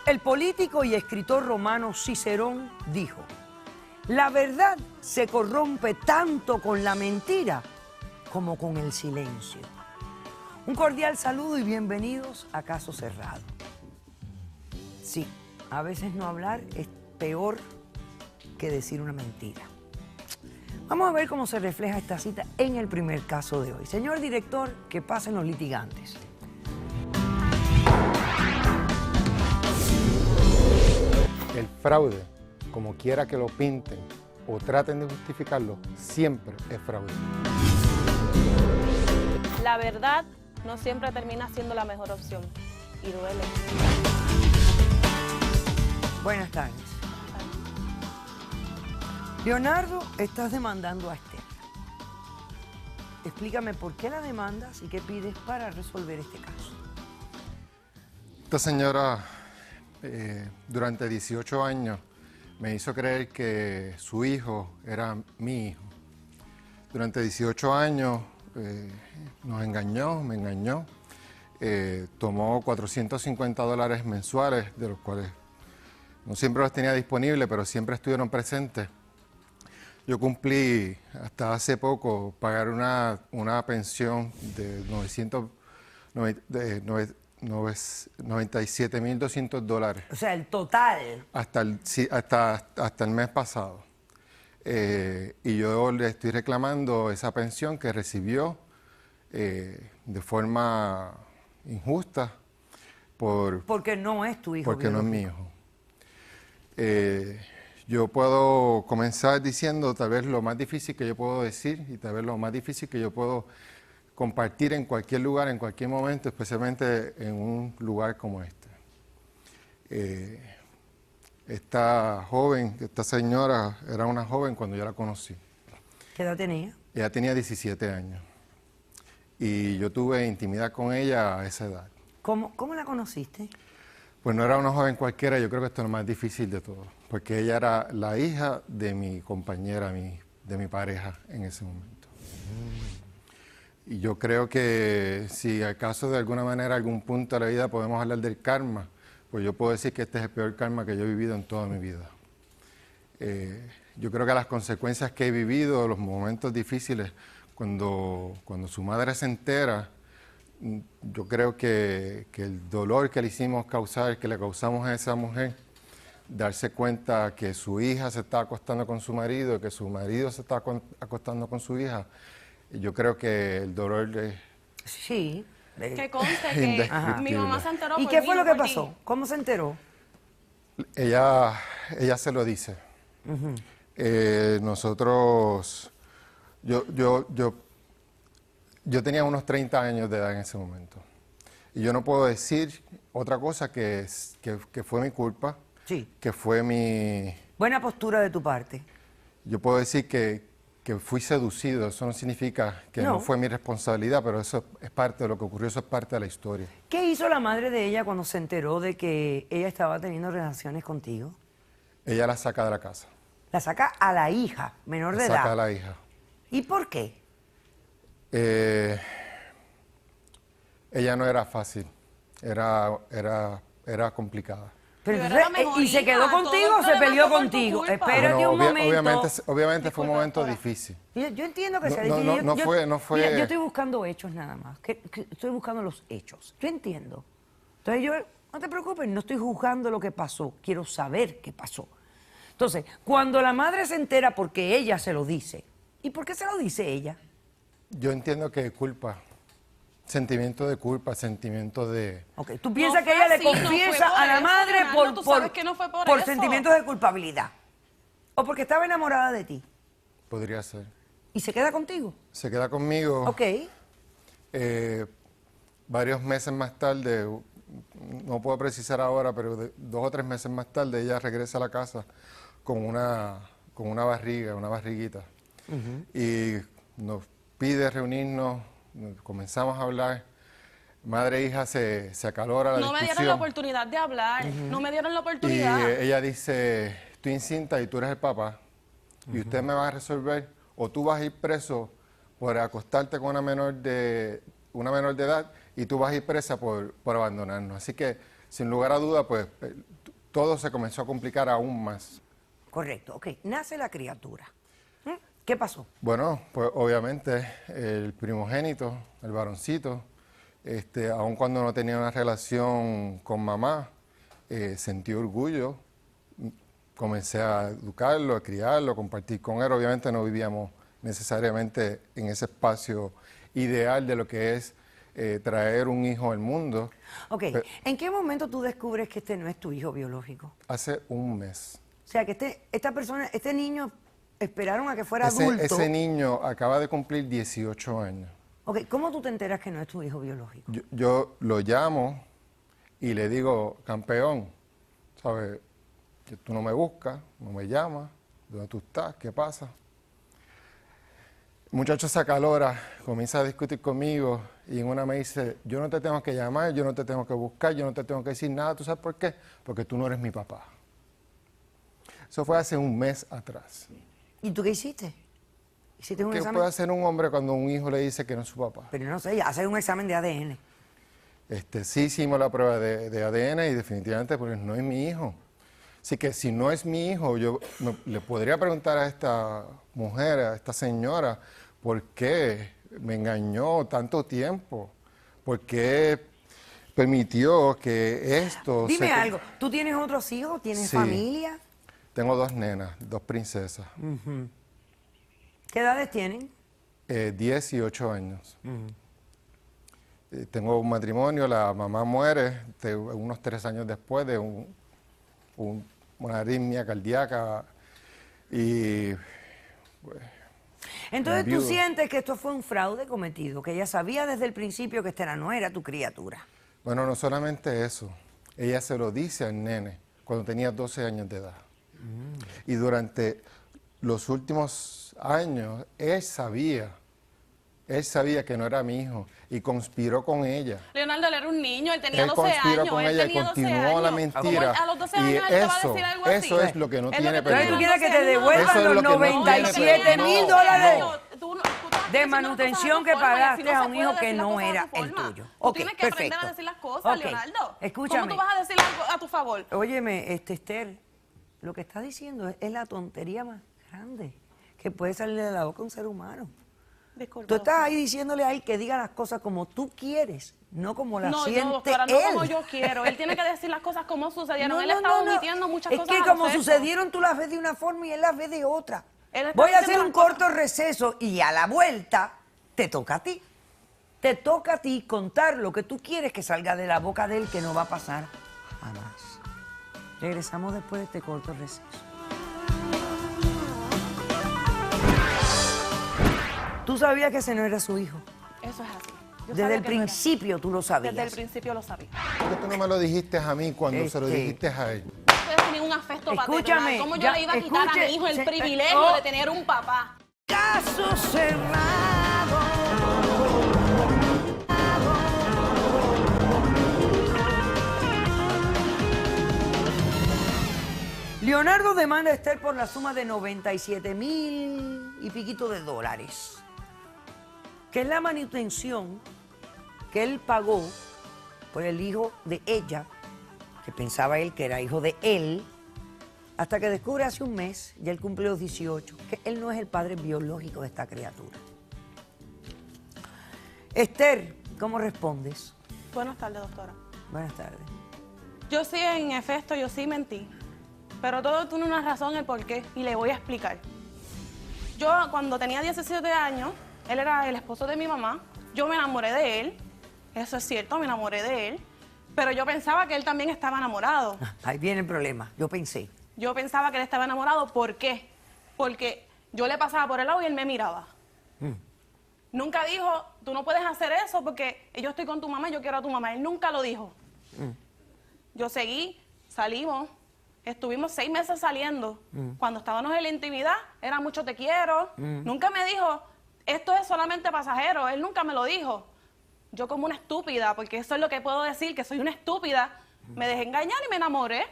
El político y escritor romano Cicerón dijo: la verdad se corrompe tanto con la mentira como con el silencio. Un cordial saludo y bienvenidos a Caso Cerrado. Sí, a veces no hablar es peor que decir una mentira. Vamos a ver cómo se refleja esta cita en el primer caso de hoy. Señor director, que pasen los litigantes. El fraude, como quiera que lo pinten o traten de justificarlo, siempre es fraude. La verdad no siempre termina siendo la mejor opción y duele. Buenas tardes. Leonardo, estás demandando a Esther. Explícame por qué la demandas y qué pides para resolver este caso. Esta señora, durante 18 años, me hizo creer que su hijo era mi hijo. Durante 18 años nos engañó, me engañó. Tomó $450 mensuales, de los cuales no siempre los tenía disponibles, pero siempre estuvieron presentes. Yo cumplí hasta hace poco pagar una pensión de $97,200. O sea, el total. Hasta el mes pasado. Y yo le estoy reclamando esa pensión que recibió de forma injusta Porque no es tu hijo. porque no es mi hijo. Yo puedo comenzar diciendo tal vez lo más difícil que yo puedo decir y tal vez lo más difícil que yo puedo compartir en cualquier lugar, en cualquier momento, especialmente en un lugar como este. Esta joven, esta señora, era una joven cuando yo la conocí. ¿Qué edad tenía? Ella tenía 17 años y yo tuve intimidad con ella a esa edad. ¿Cómo la conociste? Pues no era una joven cualquiera, yo creo que esto es lo más difícil de todo, porque ella era la hija de mi compañera, de mi pareja en ese momento. Y yo creo que si acaso de alguna manera, algún punto de la vida podemos hablar del karma, pues yo puedo decir que este es el peor karma que yo he vivido en toda mi vida. Yo creo que las consecuencias que he vivido, los momentos difíciles, cuando su madre se entera, yo creo que el dolor que le hicimos causar, que le causamos a esa mujer, darse cuenta que su hija se está acostando con su marido, que su marido se está acostando con su hija, yo creo que el dolor de... Sí. Que conste que mi mamá se enteró. ¿Y qué fue lo que pasó? ¿Cómo se enteró? Ella se lo dice. Nosotros... Yo tenía unos 30 años de edad en ese momento. Y yo no puedo decir otra cosa que fue mi culpa, Sí. que fue mi... Buena postura de tu parte. Yo puedo decir que fui seducido. Eso no significa que no fue mi responsabilidad, pero eso es parte de lo que ocurrió, eso es parte de la historia. ¿Qué hizo la madre de ella cuando se enteró de que ella estaba teniendo relaciones contigo? Ella la saca de la casa. La saca a la hija, menor de edad. La saca a la hija. ¿Y por qué? Ella no era fácil, era complicada. Pero Pero era la entonces, ¿y se mejor quedó hija, contigo todo o el se problema peleó fue por tu contigo? culpa. Espérate Bueno, un momento. obviamente fue un momento Disculpa, difícil. Yo entiendo que No, sea no, difícil. no fue- Mira, yo estoy buscando hechos nada más. Estoy buscando los hechos. Yo entiendo. Entonces no te preocupes, no estoy juzgando lo que pasó. Quiero saber qué pasó. Entonces, cuando la madre se entera porque ella se lo dice, ¿y por qué se lo dice ella? Yo entiendo que culpa, sentimiento de culpa, sentimiento de... Ok, ¿tú piensas No que fue ella le así, no fue confiesa por a la eso, madre Leonardo, tú sabes que no fue por eso. sentimientos de culpabilidad? ¿O porque estaba enamorada de ti? Podría ser. ¿Y se queda contigo? Se queda conmigo. Ok. Varios meses más tarde, no puedo precisar ahora, pero 2 o 3 meses más tarde, ella regresa a la casa con una barriguita. Y nos pide reunirnos, comenzamos a hablar. Madre e hija se acalora la No me discusión. dieron la oportunidad de hablar, no me dieron la Y oportunidad. ella dice, estoy incinta y tú eres el papá, y usted me va a resolver, o tú vas a ir preso por acostarte con una menor de edad y tú vas a ir presa por abandonarnos. Así que, sin lugar a duda, pues todo se comenzó a complicar aún más. Correcto, ok. Nace la criatura. ¿Qué pasó? Bueno, pues obviamente el primogénito, el varoncito, aun cuando no tenía una relación con mamá, sentí orgullo, comencé a educarlo, a criarlo, a compartir con él. Obviamente no vivíamos necesariamente en ese espacio ideal de lo que es traer un hijo al mundo. Ok, ¿en qué momento tú descubres que este no es tu hijo biológico? Hace un mes. O sea, que este niño esperaron a que fuera adulto. Ese niño acaba de cumplir 18 años. Ok, ¿cómo tú te enteras que no es tu hijo biológico? Yo lo llamo y le digo, campeón, ¿sabes? Tú no me buscas, no me llamas, ¿dónde tú estás? ¿Qué pasa? El muchacho se acalora, comienza a discutir conmigo y en una me dice, yo no te tengo que llamar, yo no te tengo que buscar, yo no te tengo que decir nada. ¿Tú sabes por qué? Porque tú no eres mi papá. Eso fue hace un mes atrás. ¿Y tú qué hiciste? ¿Hiciste un ¿Qué examen? puede hacer un hombre cuando un hijo le dice que no es su papá? Pero no sé, hacer un examen de ADN. Sí hicimos la prueba de ADN y definitivamente pues, no es mi hijo. Así que si no es mi hijo, yo le podría preguntar a esta mujer, a esta señora, ¿por qué me engañó tanto tiempo? ¿Por qué permitió que esto... Dime algo, ¿tú tienes otros hijos? ¿Tienes Sí. familia? Tengo 2 nenas, 2 princesas, ¿Qué edades tienen? 10 y 8 años. Tengo un matrimonio, la mamá muere unos 3 años después de una arritmia cardíaca y... pues, Entonces tú viudo. sientes que esto fue un fraude cometido, que ella sabía desde el principio que esta no era tu criatura. Bueno, no solamente eso, ella se lo dice al nene cuando tenía 12 años de edad. Y durante los últimos años, él sabía que no era mi hijo y conspiró con ella. Leonardo, él era un niño, él tenía Él 12 conspiró años. con él ella y tenía 12 continuó años. la ¿Cómo mentira. a los 12 Y años él te va a decir algo así? eso es lo que no Es tiene lo que te Entonces tú perdón. digo, quieres que te 12 años. devuelvan Eso es los lo que no tiene 97 perdón. mil No, dólares Tú estás de diciendo las manutención cosas que a tu forma, y así pagaste no a se un puede hijo decir que las no cosas a era tu el forma. tuyo. Tú Ok, tienes que aprender perfecto. a decir las cosas, Ok, Leonardo. escúchame. ¿Cómo tú vas a decir algo a tu favor? Óyeme, Esther, lo que estás diciendo es la tontería más grande que puede salir de la boca de un ser humano. Disculpa. Tú estás ahí diciéndole a él que diga las cosas como tú quieres, no como las No, siente doctora, no él. como yo quiero. Él tiene que decir las cosas como sucedieron. Él estaba omitiendo muchas es cosas. que al como hacer eso. sucedieron tú las ves de una forma y él las ve de otra. Él está Voy a hacer diciendo un las cosas. corto receso y a la vuelta te toca a ti. Te toca a ti contar lo que tú quieres que salga de la boca de él, que no va a pasar jamás. Regresamos después de este corto receso. ¿Tú sabías que ese no era su hijo? Eso es así. Yo Desde sabía el que no era. principio tú lo sabías. Desde el principio lo sabía. ¿Por qué tú no me lo dijiste a mí cuando se lo Este- dijiste a él? Ustedes tenían un afecto Escúchame, paternal. ¿Cómo yo ya, le iba a quitar a escuche, mi hijo el se- privilegio oh. de tener un papá? Caso cerrado. Leonardo demanda a Esther por la suma de 97,000 y piquito de dólares, que es la manutención que él pagó por el hijo de ella, que pensaba él que era hijo de él, hasta que descubre hace un mes, ya él cumplió 18, que él no es el padre biológico de esta criatura. Esther, ¿cómo respondes? Buenas tardes, doctora. Buenas tardes. Yo sí, en efecto, yo sí mentí. Pero todo tiene una razón el por qué, y le voy a explicar. Yo, cuando tenía 17 años, él era el esposo de mi mamá. Yo me enamoré de él. Eso es cierto, me enamoré de él. Pero yo pensaba que él también estaba enamorado. Ahí viene el problema, yo pensé. Yo pensaba que él estaba enamorado. ¿Por qué? Porque yo le pasaba por el lado y él me miraba. Nunca dijo, tú no puedes hacer eso porque yo estoy con tu mamá y yo quiero a tu mamá. Él nunca lo dijo. Yo seguí, salimos, estuvimos 6 meses saliendo. Cuando estábamos en la intimidad, era mucho te quiero. Nunca me dijo, esto es solamente pasajero. Él nunca me lo dijo. Yo como una estúpida, porque eso es lo que puedo decir, que soy una estúpida, me dejé engañar y me enamoré.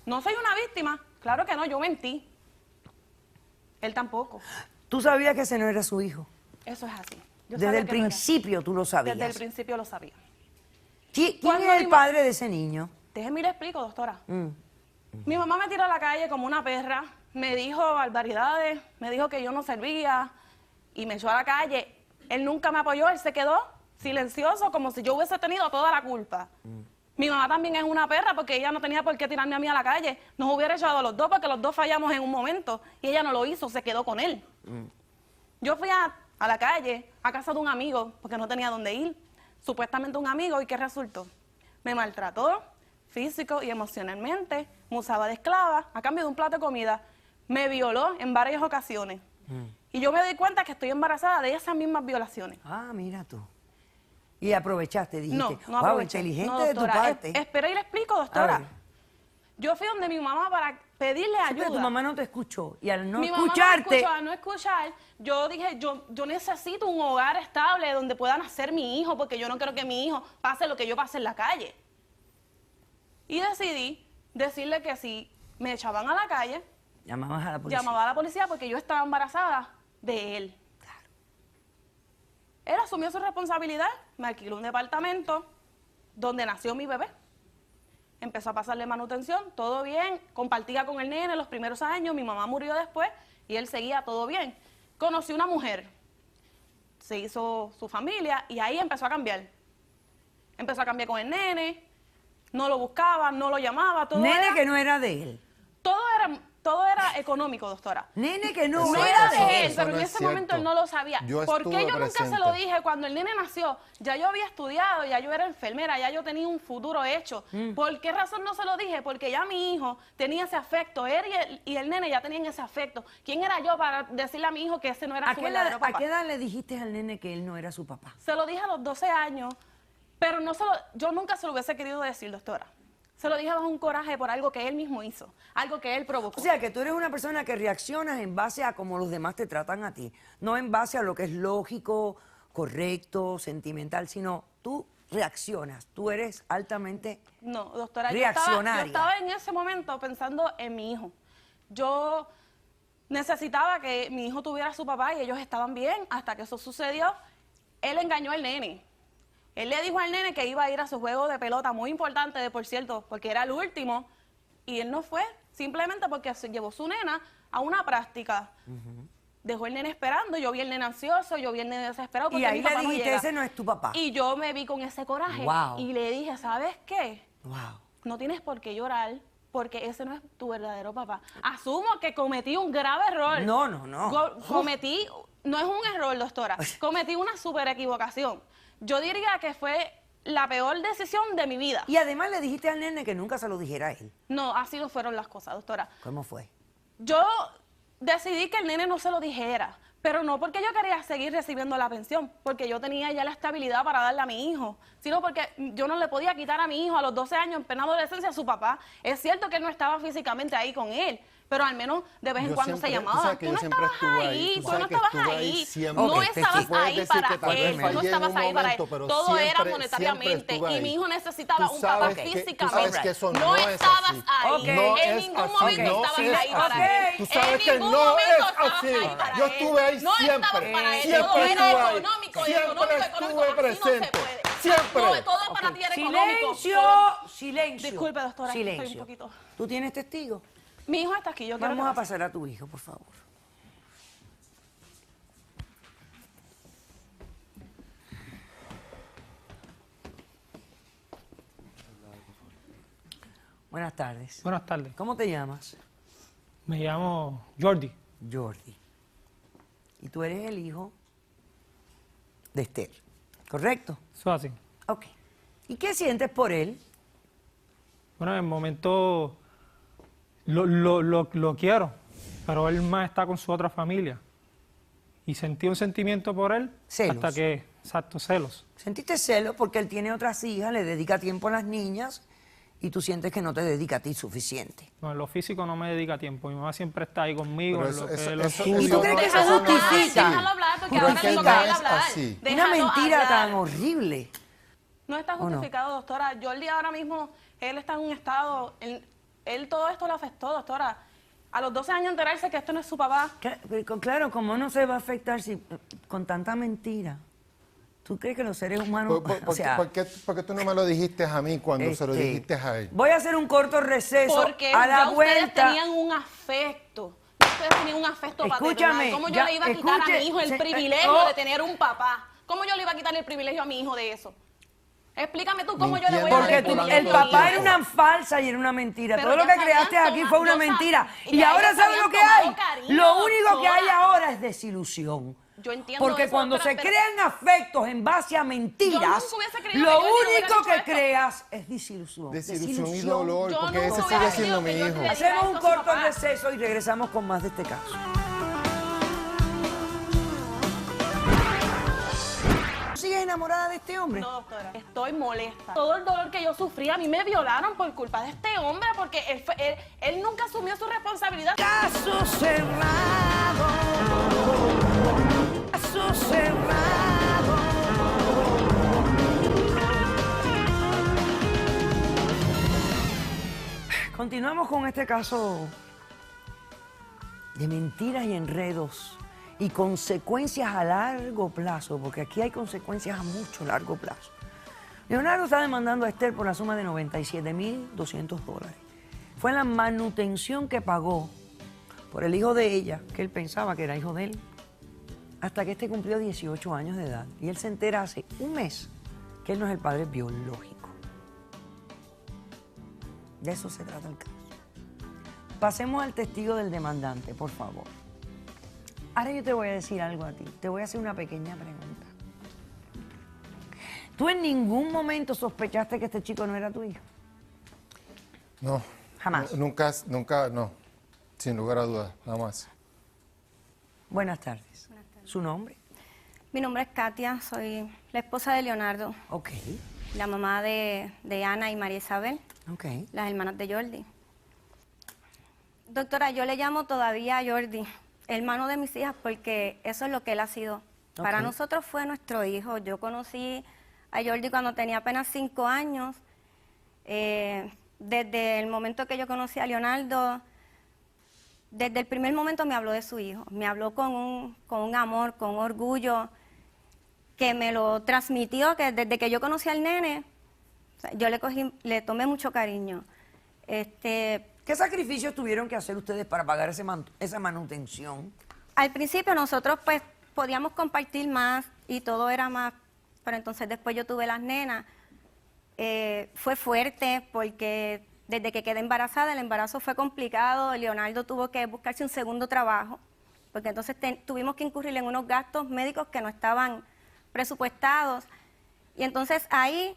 No soy una víctima. Claro que no, yo mentí. Él tampoco. ¿Tú sabías que ese no era su hijo? Eso es así. Yo Desde sabía el que no era. principio tú lo sabías. Desde el principio lo sabía. ¿Quién Cuando es el padre de ese niño? Déjeme le explico, doctora. Mi mamá me tiró a la calle como una perra, me dijo barbaridades, me dijo que yo no servía y me echó a la calle. Él nunca me apoyó, él se quedó silencioso como si yo hubiese tenido toda la culpa. Mi mamá también es una perra porque ella no tenía por qué tirarme a mí a la calle. Nos hubiera echado a los dos porque los dos fallamos en un momento y ella no lo hizo, se quedó con él. Yo fui a la calle, a casa de un amigo, porque no tenía dónde ir. Supuestamente un amigo, ¿y qué resultó? Me maltrató físico y emocionalmente, me usaba de esclava a cambio de un plato de comida. Me violó en varias ocasiones. Y yo me di cuenta que estoy embarazada de esas mismas violaciones. Ah, mira tú. Y aprovechaste, dijiste, No wow, aproveché. inteligente No, de tu doctora, parte. espera y le explico, A doctora. ver. Yo fui donde mi mamá para pedirle Sí, ayuda. pero tu mamá no te escuchó. Y al no Mi mamá escucharte, no me escuchó, al no escuchar, yo dije, yo necesito un hogar estable donde pueda nacer mi hijo, porque yo no quiero que mi hijo pase lo que yo pasé en la calle. Y decidí decirle que si me echaban a la calle, llamabas a la policía. llamaba a la policía porque yo estaba embarazada de él. Él asumió su responsabilidad, me alquiló un departamento donde nació mi bebé. Empezó a pasarle manutención, todo bien, compartía con el nene los primeros años, mi mamá murió después y él seguía todo bien. Conocí una mujer, se hizo su familia y ahí empezó a cambiar. Empezó a cambiar con el nene, no lo buscaba, no lo llamaba, todo Nene era, que no era de él. todo era económico, doctora. Nene que no, No Eso- era eso- de él, eso pero no en es ese momento cierto. él no lo sabía. Yo ¿Por qué estuve yo nunca se presente. lo dije? Cuando el nene nació, ya yo había estudiado, ya yo era enfermera, ya yo tenía un futuro hecho. ¿Por qué razón no se lo dije? Porque ya mi hijo tenía ese afecto, él y el nene ya tenían ese afecto. ¿Quién era yo para decirle a mi hijo que ese no era ¿A su qué, verdadero edad, papá? ¿A qué edad le dijiste al nene que él no era su papá? Se lo dije a los 12 años, pero yo nunca se lo hubiese querido decir, doctora. Se lo dije bajo un coraje por algo que él mismo hizo, algo que él provocó. O sea, que tú eres una persona que reaccionas en base a cómo los demás te tratan a ti, no en base a lo que es lógico, correcto, sentimental, sino tú reaccionas, tú eres altamente... No, doctora, Reaccionaria. yo estaba en ese momento pensando en mi hijo. Yo necesitaba que mi hijo tuviera a su papá y ellos estaban bien hasta que eso sucedió. Él engañó al nene. Él le dijo al nene que iba a ir a su juego de pelota, muy importante, por cierto, porque era el último, y él no fue, simplemente porque se llevó su nena a una práctica. Dejó el nene esperando, yo vi el nene ansioso, yo vi el nene desesperado porque Y ahí mi papá le no dijiste, llega. ese no es tu papá. Y yo me vi con ese coraje Wow. y le dije, ¿sabes qué? Wow. No tienes por qué llorar porque ese no es tu verdadero papá. Asumo que cometí un grave error. No, no, no. Cometí, no es un error, doctora, cometí una super equivocación. Yo diría que fue la peor decisión de mi vida. Y además le dijiste al nene que nunca se lo dijera a él. No, así no fueron las cosas, doctora. ¿Cómo fue? Yo decidí que el nene no se lo dijera, pero no porque yo quería seguir recibiendo la pensión, porque yo tenía ya la estabilidad para darle a mi hijo, sino porque yo no le podía quitar a mi hijo a los 12 años en plena adolescencia a su papá. Es cierto que él no estaba físicamente ahí con él, pero al menos de vez en Yo cuando siempre- se tú llamaba. sabes que Tú yo no siempre estabas estuve ahí, ahí, tú no sabes que estabas estuve ahí ahí. siempre. No Ok, estabas sí. Puedes ahí decir para que tal vez él, tú no fallé en estabas un ahí para él. momento, pero Todo era siempre monetariamente estuve y ahí. mi hijo necesitaba Tú un papá sabes que- físicamente. tú sabes que eso no no es estabas así. ahí. Ok. No En es ningún así, momento no estabas es ahí para así. él. Tú sabes En que ningún no momento es estabas así. ahí para Yo él. estuve ahí No siempre. estabas para él. Siempre Todo era estuve ahí. económico, Siempre económico. estuve Así no se presente. puede. Siempre. No, todo para ti era económico. Silencio, silencio. Disculpe, doctora, estoy un Silencio. poquito. ¿Tú tienes testigos? Mi hijo está aquí, yo quiero Vamos que a pase. pasar a tu hijo, por favor. Buenas tardes. Buenas tardes. ¿Cómo te llamas? Me llamo Jordi. Jordi. Y tú eres el hijo de Esther, ¿correcto? Eso es así. Ok. ¿Y qué sientes por él? Bueno, en el momento lo quiero, pero él más está con su otra familia. Y sentí un sentimiento por él Celos. hasta que, exacto, celos. ¿Sentiste celos porque él tiene otras hijas, le dedica tiempo a las niñas y tú sientes que no te dedica a ti suficiente? No, en lo físico no me dedica tiempo. Mi mamá siempre está ahí conmigo, Pero en lo eso- que eso- lo eso- estudio. ¿Y tú crees que eso Eso no es justifica? Déjalo hablar porque Pero ahora es le que toca a no él es hablar. así. Una Déjalo mentira hablar. tan horrible. No está ¿O no? justificado, doctora. Jordi ahora mismo, él está en un estado, él todo esto le afectó, doctora. A los 12 años enterarse que esto no es su papá. Claro, ¿cómo no se va a afectar si con tanta mentira? ¿Tú crees que los seres humanos... ¿Por qué tú no me lo dijiste a mí cuando se lo dijiste a él? Voy a hacer un corto receso. Porque a la ya ustedes vuelta. tenían un afecto. Ustedes tenían un afecto Escúchame, paternal. ¿Cómo yo le iba a quitar a mi hijo el privilegio de tener un papá? ¿Cómo yo le iba a quitar el privilegio a mi hijo de eso? Explícame tú cómo yo le voy a dar Porque el privilegio el a mi papá hijo. era una falsa y era una mentira. Pero Todo lo ya que creaste sabían aquí tomar- fue una yo sab- mentira. y Y ya ahora ellos ¿sabes lo habían que hay? tomado cariño, Lo único que hay todas. ahora es desilusión. Yo entiendo Porque eso, cuando doctora, se pero- crean afectos en base a mentiras, nunca hubiese creído lo que yo le hubiera único dicho que esto. creas es desilusión. Desilusión y dolor, Yo porque nunca ese hubiera sigue siendo mi creído que yo hijo. le- Hacemos un Diga eso a su corto papá. receso y regresamos con más de este caso. ¿Sigues enamorada de este hombre? No, doctora, estoy molesta. Todo el dolor que yo sufrí, a mí me violaron por culpa de este hombre, porque él nunca asumió su responsabilidad. Caso cerrado. Caso cerrado. Continuamos con este caso de mentiras y enredos y consecuencias a largo plazo, porque aquí hay consecuencias a mucho largo plazo. Leonardo está demandando a Esther por la suma de $97,200. Fue la manutención que pagó por el hijo de ella, que él pensaba que era hijo de él, hasta que este cumplió 18 años de edad. Y él se entera hace un mes que él no es el padre biológico. De eso se trata el caso. Pasemos al testigo del demandante, por favor. Ahora yo te voy a decir algo a ti. Te voy a hacer una pequeña pregunta. ¿Tú en ningún momento sospechaste que este chico no era tu hijo? No. Jamás. Nunca, no. Sin lugar a dudas, jamás. Buenas tardes. ¿Su nombre? Mi nombre es Katia, soy la esposa de Leonardo, Ok, la mamá de Ana y María Isabel, ok. las hermanas de Jordi. Doctora, yo le llamo todavía a Jordi, hermano de mis hijas, porque eso es lo que él ha sido. Para Ok. nosotros fue nuestro hijo. Yo conocí a Jordi cuando tenía apenas 5 años. Desde el momento que yo conocí a Leonardo, desde el primer momento me habló de su hijo. Me habló con un amor, con un orgullo, que me lo transmitió, que desde que yo conocí al nene, o sea, yo le tomé mucho cariño. ¿Qué sacrificios tuvieron que hacer ustedes para pagar esa manutención? Al principio nosotros pues podíamos compartir más y todo era más, pero entonces después yo tuve las nenas. Fue fuerte porque desde que quedé embarazada, el embarazo fue complicado. Leonardo tuvo que buscarse un segundo trabajo, porque entonces tuvimos que incurrir en unos gastos médicos que no estaban presupuestados. Y entonces ahí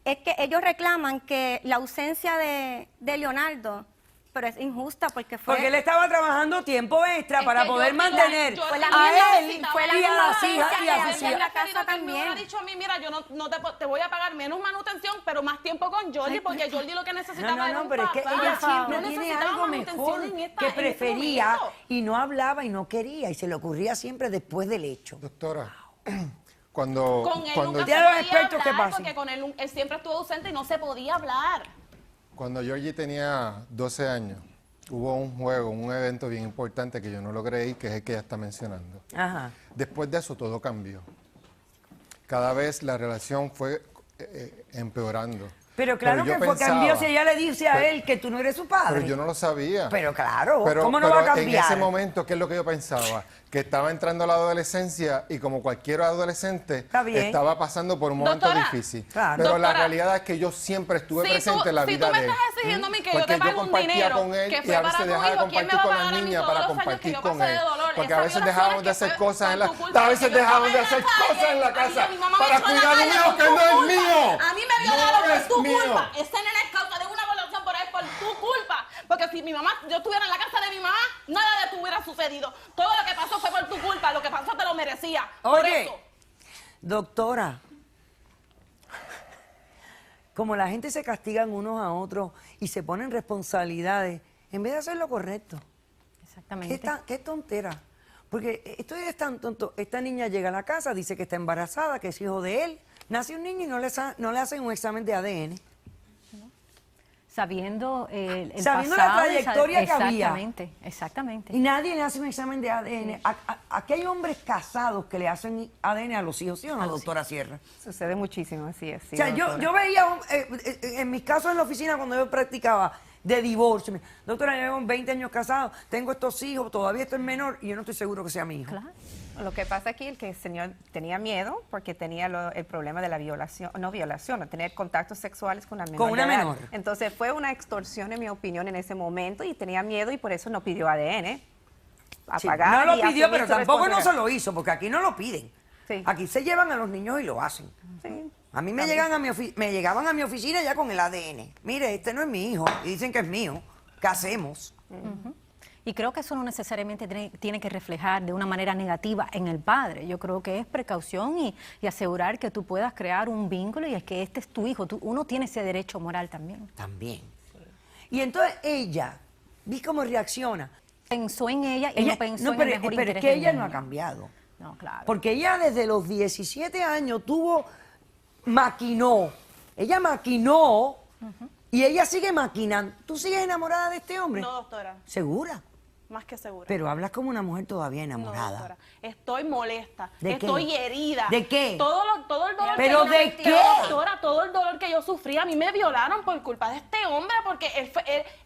es que ellos reclaman que la ausencia de Leonardo, pero es injusta porque fue... Porque él estaba trabajando tiempo extra Es para que poder yo- mantener yo- Fue la a misma él visita, fue la y a misma las hijas visita y a que sus hacía en hijas. la casa Querido, que me también. hubiera dicho a mí, mira, yo no te voy a pagar menos manutención, pero más tiempo con Jordi, porque Jordi lo que necesitaba No, era no, un pero es que papá. ella siempre No tiene necesitaba algo manutención mejor en esta- que en este prefería momento. y no hablaba y no quería y se le ocurría siempre después del hecho. Doctora, cuando... Con él cuando nunca Ya se los podía expertos, ¿qué hablar, pasa? porque con él siempre estuvo ausente y no se podía hablar. Cuando Georgie tenía 12 años, hubo un juego, un evento bien importante que yo no lo creí, que es el que ella está mencionando. Ajá. Después de eso todo cambió. Cada vez la relación fue empeorando. Pero claro yo que fue cambió pensaba- si ella le dice a pero- él que tú no eres su padre. Pero yo no lo sabía. Pero claro, Pero- ¿cómo no va a pero cambiar? en ese momento, ¿qué es lo que yo pensaba? Que estaba entrando a la adolescencia y como cualquier adolescente, Está bien. estaba pasando por un momento Doctora, difícil. claro. Pero la Doctora, realidad es que yo siempre estuve presente en la si vida tú me de él. estás exigiendo a mí que yo Porque te pague un compartía dinero con él que y fue a para veces tu dejaba de hijo, ¿quién me compartir va a con pagar las a mí niñas todos para los años que compartir yo con pasé él. de dolor? Porque a Esas veces violaciones dejábamos de que hacer fue cosas en por la tu culpa, a porque veces yo dejábamos de estaba hacer en la cosas en la calle. casa Ay, mi mamá me para echó en la cuidar a un calle hijo por que tu no es culpa. mío. A mí me No violaron es por tu mío. culpa. Ese nene es causa de una violación por él por tu culpa. Porque si mi mamá, yo estuviera en la casa de mi mamá, nada de esto hubiera sucedido. Todo lo que pasó fue por tu culpa. Lo que pasó te lo merecía. Por Oye, eso. doctora, como la gente se castigan unos a otros y se ponen responsabilidades, en vez de hacer lo correcto. Exactamente. Qué tontera. Porque esto es tan tonto. Esta niña llega a la casa, dice que está embarazada, que es hijo de él. Nace un niño y no le hacen un examen de ADN. sabiendo el Sabiendo la pasado, trayectoria que había. Exactamente, exactamente. Y nadie le hace un examen de ADN. Aquí hay hombres casados que le hacen ADN a los hijos, ¿sí o no, doctora Sierra? Sucede muchísimo, así es. Sí, O sea, yo veía, en mis casos en la oficina, cuando yo practicaba de divorcio, doctora, llevo 20 años casado, tengo estos hijos, todavía estoy menor y yo no estoy seguro que sea mi hijo. Claro. Lo que pasa aquí es que el señor tenía miedo porque tenía el problema de la violación, no tener contactos sexuales con una menor. Con una de edad. menor. Entonces fue una extorsión, en mi opinión, en ese momento y tenía miedo y por eso no pidió ADN. Sí, Pagar no y lo pidió, asumir pero su tampoco no se responsabilidad. lo hizo, porque aquí no lo piden. Sí. Aquí se llevan a los niños y lo hacen. Sí. A mí me llegaban a mi oficina ya con el ADN. Mire, este no es mi hijo. Y dicen que es mío. ¿Qué hacemos? Y creo que eso no necesariamente tiene que reflejar de una manera negativa en el padre. Yo creo que es precaución y asegurar que tú puedas crear un vínculo y es que este es tu hijo. Uno tiene ese derecho moral también. También. Y entonces ella, vi cómo reacciona. Pensó en ella y no pensó en el mejor pero interés es que del ella no niño. ha cambiado. No, claro. Porque ella desde los 17 años maquinó. Ella maquinó y ella sigue maquinando. ¿Tú sigues enamorada de este hombre? No, doctora, ¿Segura? más que segura. Pero hablas como una mujer todavía No, enamorada. doctora, estoy molesta, ¿De qué? estoy herida. ¿De qué? Todo el dolor ¿Pero que yo de sentí, qué? doctora, todo el dolor que yo sufrí, a mí me violaron por culpa de este hombre, porque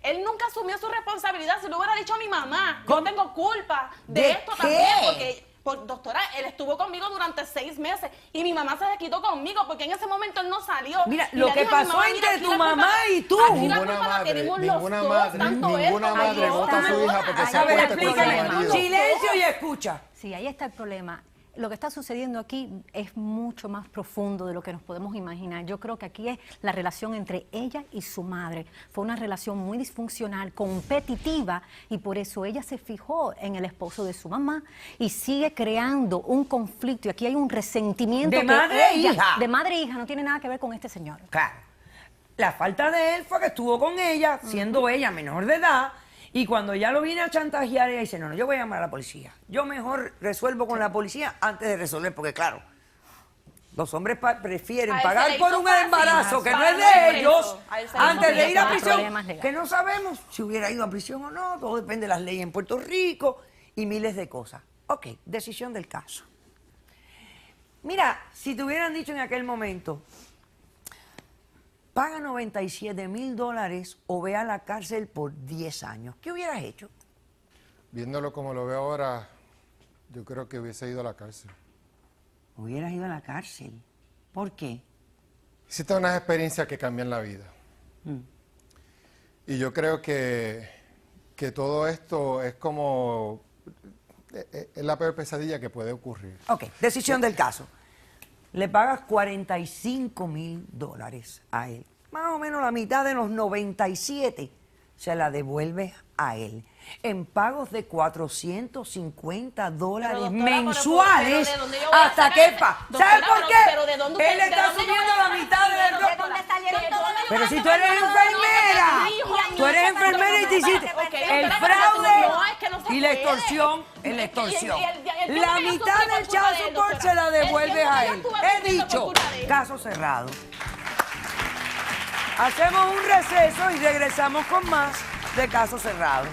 él nunca asumió su responsabilidad. Si lo hubiera dicho a mi mamá, yo tengo culpa ¿De esto qué? también, doctora, él estuvo conmigo durante 6 meses y mi mamá se desquitó conmigo porque en ese momento él no salió. Mira, Y lo le que dijo a mi pasó mamá, entre aquí tu la culpa- mamá y tú. aquí la Ninguna culpa la madre, tenemos ninguna los madre, dos, tanto él ninguna como madre yo. vota a su hija porque se A ver, acueste con su explícame. marido. Silencio y escucha. Sí, ahí está el problema. Lo que está sucediendo aquí es mucho más profundo de lo que nos podemos imaginar. Yo creo que aquí es la relación entre ella y su madre. Fue una relación muy disfuncional, competitiva, y por eso ella se fijó en el esposo de su mamá y sigue creando un conflicto. Y aquí hay un resentimiento De madre e hija. de madre e hija, no tiene nada que ver con este señor. Claro. La falta de él fue que estuvo con ella, siendo ella menor de edad, y cuando ya lo viene a chantajear, ella dice, no, yo voy a llamar a la policía. Yo mejor resuelvo con la policía antes de resolver, porque claro, los hombres prefieren A él se pagar le por hizo un fácil embarazo que no para es no ir de preso. ellos, A él se le hizo antes de fácil. ir a Más prisión, problemas legales. que no sabemos si hubiera ido a prisión o no, todo depende de las leyes en Puerto Rico y miles de cosas. Ok, decisión del caso. Mira, si te hubieran dicho en aquel momento, paga $97,000 o ve a la cárcel por 10 años, ¿qué hubieras hecho? Viéndolo como lo veo ahora, yo creo que hubiese ido a la cárcel. Hubieras ido a la cárcel. ¿Por qué? Hiciste unas experiencias que cambian la vida. Y yo creo que todo esto es como... es la peor pesadilla que puede ocurrir. Ok, decisión del caso. Le pagas $45,000 a él. Más o menos la mitad de los 97 se la devuelves a él. En pagos de $450 mensuales pero ¿de dónde yo voy a hasta sacar que ese- ¿Sabes Doctora, por pero- qué? pero ¿de dónde Él usted- está de dónde yo asumiendo voy a la sacar mitad de ese la dinero? ¿Dónde salieron ¿De todos dónde los yo Pero si voy a tú eres sacar ese enfermera, dinero? tú eres enfermera y te hiciste Ok, el pero fraude no, es que no se y la puede. extorsión, El extorsión. tiempo La que yo mitad sufrí del por culpa child de él, support doctora. se la El devuelves tiempo a que yo él. estuve He sufriendo por dicho, culpa de él. caso cerrado. Hacemos un receso y regresamos con más de Caso Cerrado.